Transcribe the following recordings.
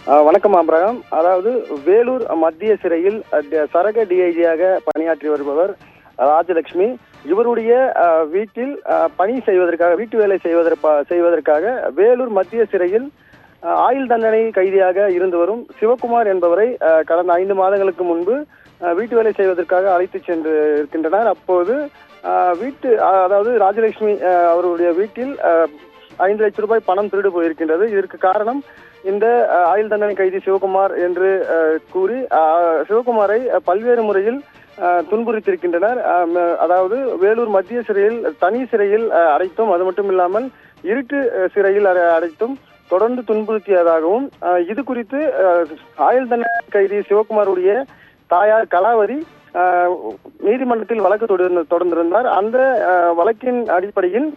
வணக்கம் அப்ரஹாம். அதாவது வேலூர் மத்திய சிறையில் சரக டிஐஜியாக பணியாற்றி வருபவர் ராஜலட்சுமி. இவருடைய வீட்டில் பணி செய்வதற்காக, வீட்டு வேலை செய்வதற்காக வேலூர் மத்திய சிறையில் ஆயுள் தண்டனை கைதியாக இருந்து வரும் சிவகுமார் என்பவரை கடந்த 5 மாதங்களுக்கு முன்பு வீட்டு வேலை செய்வதற்காக அழைத்து சென்று இருக்கின்றனர். அப்போது அதாவது ராஜலட்சுமி அவருடைய வீட்டில் 5 லட்சம் ரூபாய் பணம் திருடு போயிருக்கின்றது. இதற்கு காரணம் இந்த ஆயுள் தண்டனை கைதி சிவகுமார் என்று கூறி சிவகுமாரை பல்வேறு முறையில் துன்புறுத்தியிருக்கின்றனர். அதாவது வேலூர் மத்திய சிறையில், தனி சிறையில் அடைத்தும், அது மட்டும் இல்லாமல் இருட்டு சிறையில் அடைத்தும் தொடர்ந்து துன்புறுத்தியதாகவும், இது குறித்து ஆயுள் தண்டனை கைதி சிவகுமாருடைய தாயார் கலாவதி நீதிமன்றத்தில் வழக்கு தொடர்ந்திருந்தார். அந்த வழக்கின் அடிப்படையில்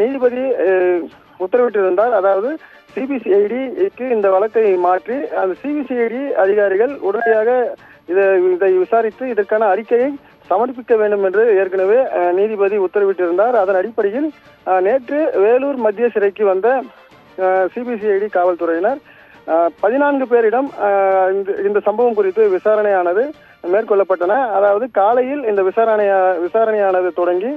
நீதிபதி உத்தரவிட்டிருந்தார். அதாவது சிபிசிஐடிக்கு இந்த வழக்கை மாற்றி அந்த சிபிசிஐடி அதிகாரிகள் உடனடியாக இதை விசாரித்து இதற்கான அறிக்கையை சமர்ப்பிக்க வேண்டும் என்று ஏற்கனவே நீதிபதி உத்தரவிட்டிருந்தார். அதன் அடிப்படையில் நேற்று வேலூர் மத்திய சிறைக்கு வந்த சிபிசிஐடி காவல்துறையினர் 14 பேரிடம் இந்த சம்பவம் குறித்து விசாரணையானது மேற்கொள்ளப்பட்டன. அதாவது காலையில் இந்த விசாரணையானது தொடங்கி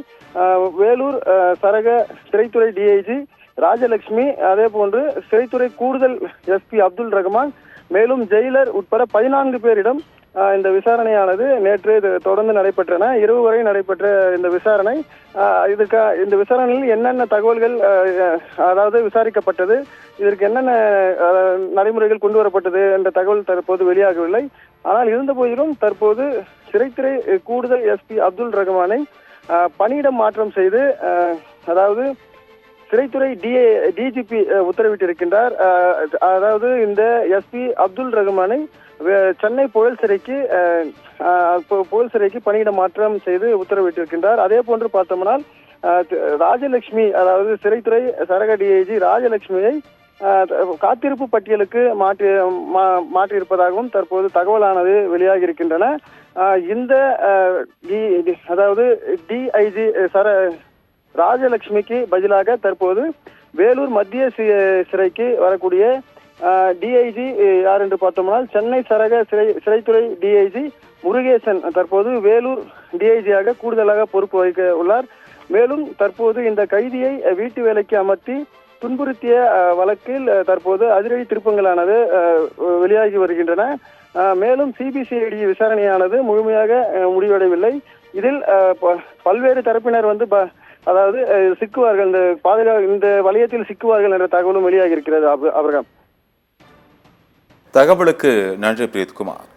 வேலூர் சரக சிறைத்துறை டிஐஜி ராஜலட்சுமி, அதே போன்று சிறைத்துறை கூடுதல் எஸ்பி அப்துல் ரஹ்மான், மேலும் ஜெயிலர் உட்பட 14 பேரிடம் இந்த விசாரணையானது நேற்று தொடர்ந்து நடைபெற்றன. இரவு வரை நடைபெற்ற இந்த விசாரணை, இந்த விசாரணையில் என்னென்ன தகவல்கள் அதாவது விசாரிக்கப்பட்டது, இதற்கு என்னென்ன நடைமுறைகள் கொண்டு வரப்பட்டது என்ற தகவல் தற்போது வெளியாகவில்லை. ஆனால் இருந்த போதிலும் தற்போது சிறைத்துறை கூடுதல் எஸ்பி அப்துல் ரஹ்மானை பணியிடம் மாற்றம் செய்து, அதாவது சிறைத்துறை டிஜிபி உத்தரவிட்டிருக்கின்றார். அதாவது இந்த எஸ்பி அப்துல் ரஹ்மானை சென்னை புழல் சிறைக்கு பணியிட மாற்றம் செய்து உத்தரவிட்டிருக்கின்றார். அதே போன்று பார்த்தோம்னால் ராஜலட்சுமி, அதாவது சிறைத்துறை சரக டிஐஜி ராஜலட்சுமியை காத்திருப்பு பட்டியலுக்கு மாற்றியிருப்பதாகவும் தற்போது தகவலானது வெளியாகி இருக்கின்றன. இந்த அதாவது டிஐஜி ராஜலட்சுமிக்கு பதிலாக தற்போது வேலூர் மத்திய சிறைக்கு வரக்கூடிய டிஐஜி யார் என்று பார்த்தோம்னா சென்னை சரக சிறைத்துறை டிஐஜி முருகேசன் தற்போது வேலூர் டிஐஜியாக கூடுதலாக பொறுப்பு வகிக்க உள்ளார். மேலும் தற்போது இந்த கைதியை வீட்டு வேலைக்கு அமர்த்தி துன்புறுத்திய வழக்கில் தற்போது அதிரடி திருப்பங்களானது வெளியாகி வருகின்றன. மேலும் சிபிசிஐடி விசாரணையானது முழுமையாக முடிவடையவில்லை. இதில் பல்வேறு தரப்பினர் அதாவது சிக்குவார்கள், இந்த வலயத்தில் சிக்குவார்கள் என்ற தகவலும் வெளியாகி இருக்கிறது. அப்ரஹாம், தகவலுக்கு நன்றி பிரீத்குமார்.